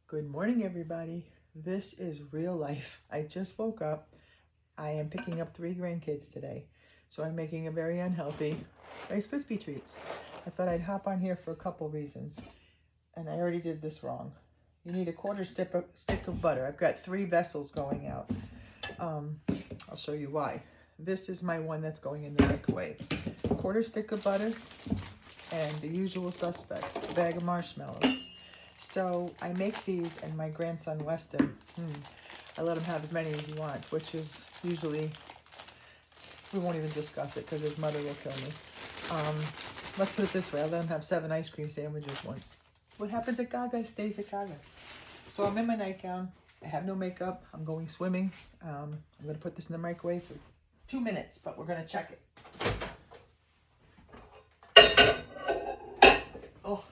Good morning, everybody. This is real life. I just woke up. I am picking up 3 grandkids today. So I'm making a very unhealthy Rice Krispie treats. I thought I'd hop on here for a couple reasons. And I already did this wrong. You need a quarter stick of butter. I've got 3 vessels going out. I'll show you why. This is my one that's going in the microwave. A quarter stick of butter and the usual suspects, a bag of marshmallows. So I make these, and my grandson Weston, I let him have as many as he wants, which is usually, we won't even discuss it because his mother will kill me. Let's put it this way, I let him have 7 ice cream sandwiches once. What happens at Gaga stays at Gaga. So I'm in my nightgown, I have no makeup, I'm going swimming. I'm going to put this in the microwave for 2 minutes, but we're going to check it. Oh.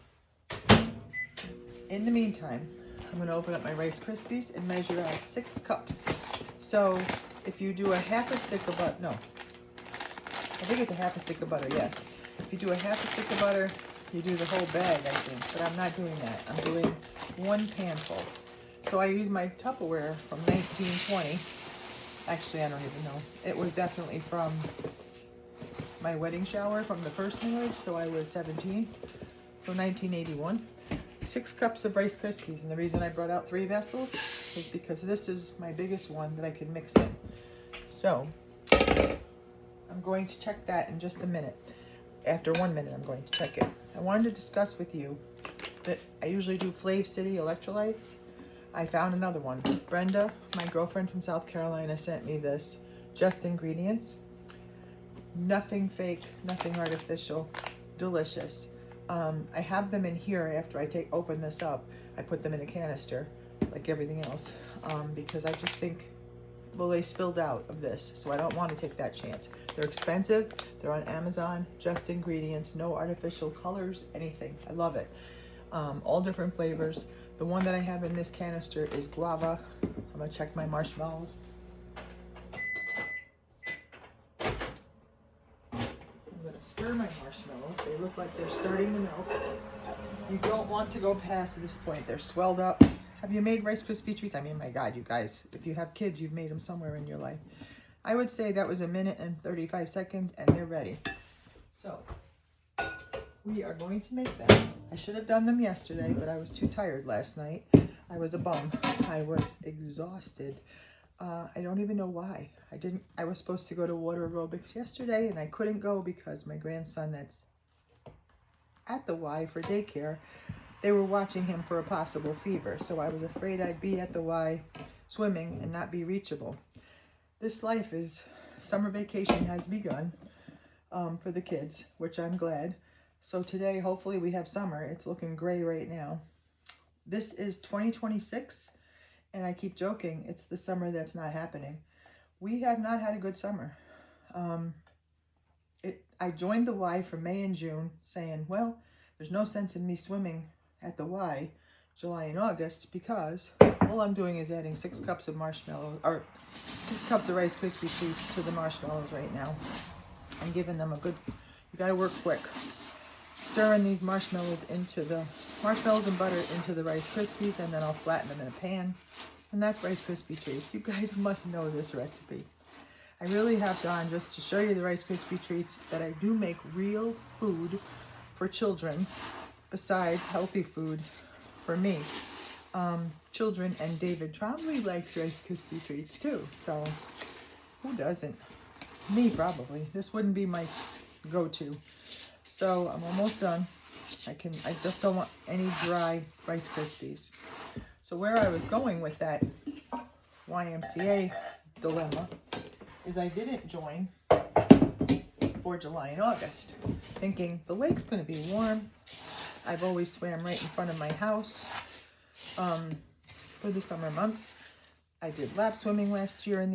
In the meantime, I'm going to open up my Rice Krispies and measure out 6 cups. So if you do a half a stick of butter, no, I think it's a half a stick of butter, yes. If you do a half a stick of butter, you do the whole bag, I think, but I'm not doing that. I'm doing 1 panful. So I use my Tupperware from 1920. Actually, I don't even know. It was definitely from my wedding shower from the first marriage, so I was 17, so 1981. 6 cups of Rice Krispies, and the reason I brought out 3 vessels is because this is my biggest one that I can mix in. So I'm going to check that in just a minute. After 1 minute, I'm going to check it. I wanted to discuss with you that I usually do Flav City Electrolytes. I found another one. Brenda, my girlfriend from South Carolina, sent me this. Just ingredients. Nothing fake, nothing artificial. Delicious. I have them in here after I open this up. I put them in a canister, like everything else, because I just think, well, they spilled out of this, so I don't want to take that chance. They're expensive. They're on Amazon. Just ingredients, no artificial colors, anything. I love it. All different flavors. The one that I have in this canister is guava. I'm gonna check my marshmallows. I'm going to stir my marshmallows. They look like they're starting to melt. You don't want to go past this point. They're swelled up. Have you made Rice Krispie treats? I mean, my God, you guys, if you have kids, you've made them somewhere in your life. I would say that was 1 minute and 35 seconds, and they're ready. So we are going to make them. I should have done them yesterday, but I was too tired last night. I was a bum. I was exhausted. I don't even know why. I was supposed to go to water aerobics yesterday, and I couldn't go because my grandson that's at the Y for daycare, they were watching him for a possible fever. So I was afraid I'd be at the Y swimming and not be reachable. This life is, summer vacation has begun for the kids, which I'm glad. So today, hopefully we have summer. It's looking gray right now. This is 2026. And I keep joking, it's the summer that's not happening. We have not had a good summer. I joined the Y for May and June saying, well, there's no sense in me swimming at the Y July and August because all I'm doing is adding 6 cups of marshmallows, or 6 cups of Rice Krispie treats to the marshmallows right now. I'm giving them a good, you gotta work quick. Stirring these marshmallows and butter into the Rice Krispies, and then I'll flatten them in a pan. And that's Rice Krispie treats. You guys must know this recipe. I really have gone just to show you the Rice Krispie treats that I do make real food for children besides healthy food for me. Children, and David Trombley likes Rice Krispie treats too. So who doesn't? Me probably. This wouldn't be my go-to. So I'm almost done. I just don't want any dry Rice Krispies. So where I was going with that YMCA dilemma is I didn't join for July and August, thinking the lake's going to be warm. I've always swam right in front of my house for the summer months. I did lap swimming last year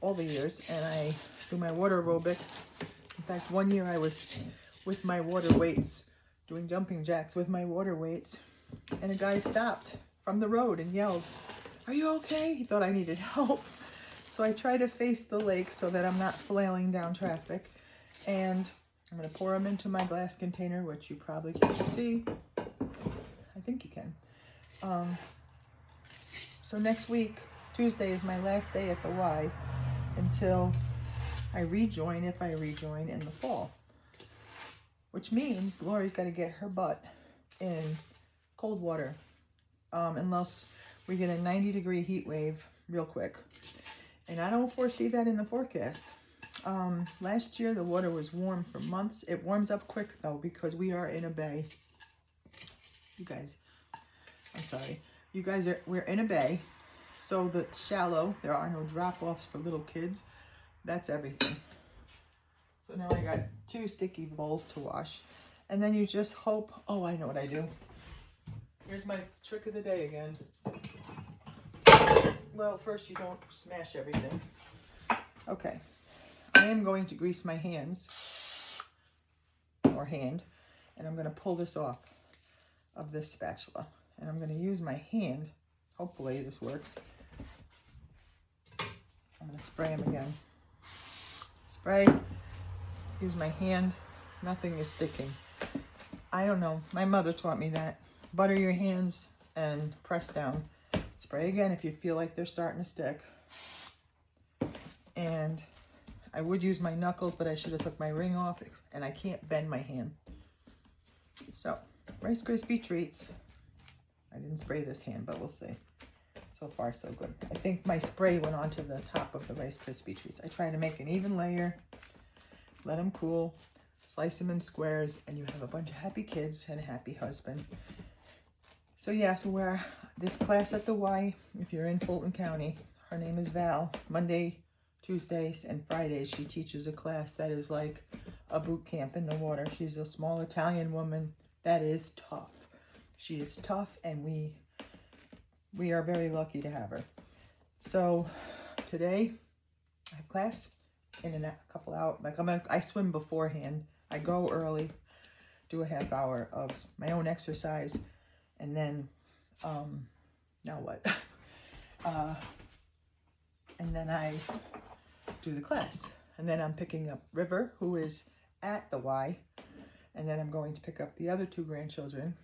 all the years, and I do my water aerobics. In fact, one year I was with my water weights, doing jumping jacks with my water weights, and a guy stopped from the road and yelled, "Are you okay?" He thought I needed help. So I try to face the lake so that I'm not flailing down traffic, and I'm going to pour them into my glass container, which you probably can't see. I think you can. So next week, Tuesday is my last day at the Y until I rejoin, if I rejoin in the fall. Which means Lori's got to get her butt in cold water. Unless we get a 90-degree heat wave real quick. And I don't foresee that in the forecast. Last year the water was warm for months. It warms up quick though because we are in a bay. You guys, I'm sorry. You guys we're in a bay. So the shallow, there are no drop-offs for little kids. That's everything. So now I got 2 sticky bowls to wash. And then you just hope, oh, I know what I do. Here's my trick of the day again. Well, first you don't smash everything. Okay. I am going to grease my hands, or hand, and I'm going to pull this off of this spatula. And I'm going to use my hand. Hopefully this works. I'm going to spray them again. Spray. Use my hand. Nothing is sticking. I don't know. My mother taught me that. Butter your hands and press down. Spray again if you feel like they're starting to stick. And I would use my knuckles, but I should have took my ring off, and I can't bend my hand. So, Rice Krispie treats. I didn't spray this hand, but we'll see. So far, so good. I think my spray went onto the top of the Rice Krispie treats. I try to make an even layer, let them cool, slice them in squares, and you have a bunch of happy kids and a happy husband. So yeah, so we're this class at the Y, if you're in Fulton County, her name is Val. Monday, Tuesdays, and Fridays, she teaches a class that is like a boot camp in the water. She's a small Italian woman that is tough. She is tough, and we are very lucky to have her. So today, I have class in a couple hours. Like I swim beforehand. I go early, do a half hour of my own exercise, and then, now what? And then I do the class. And then I'm picking up River, who is at the Y. And then I'm going to pick up the other 2 grandchildren.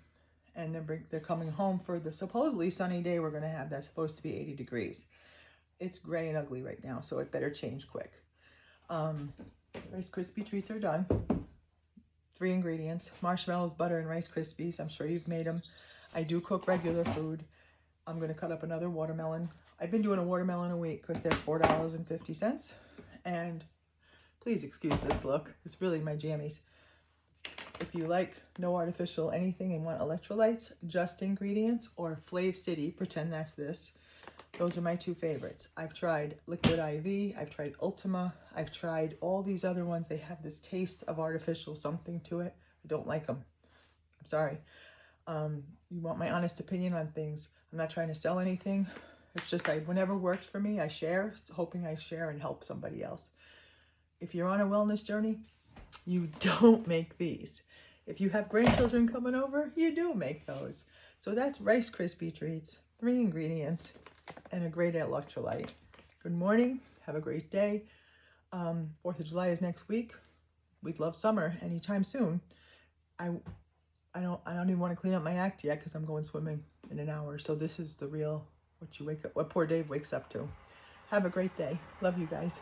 And they're coming home for the supposedly sunny day we're going to have. That's supposed to be 80 degrees. It's gray and ugly right now, so it better change quick. Rice Krispie treats are done. 3 ingredients: marshmallows, butter, and Rice Krispies. I'm sure you've made them. I do cook regular food. I'm going to cut up another watermelon. I've been doing a watermelon a week because they're $4.50. And please excuse this look. It's really my jammies. If you like no artificial anything and want electrolytes, just ingredients, or Flav City, pretend that's this. Those are my 2 favorites. I've tried Liquid IV. I've tried Ultima. I've tried all these other ones. They have this taste of artificial something to it. I don't like them. I'm sorry. You want my honest opinion on things. I'm not trying to sell anything. It's just whenever works for me, I share, hoping I share and help somebody else. If you're on a wellness journey, you don't make these. If you have grandchildren coming over, you do make those. So that's Rice Krispie treats, 3 ingredients, and a great electrolyte. Good morning. Have a great day. 4th of July is next week. We'd love summer anytime soon. I don't even want to clean up my act yet because I'm going swimming in an hour. So this is the real what poor Dave wakes up to. Have a great day. Love you guys.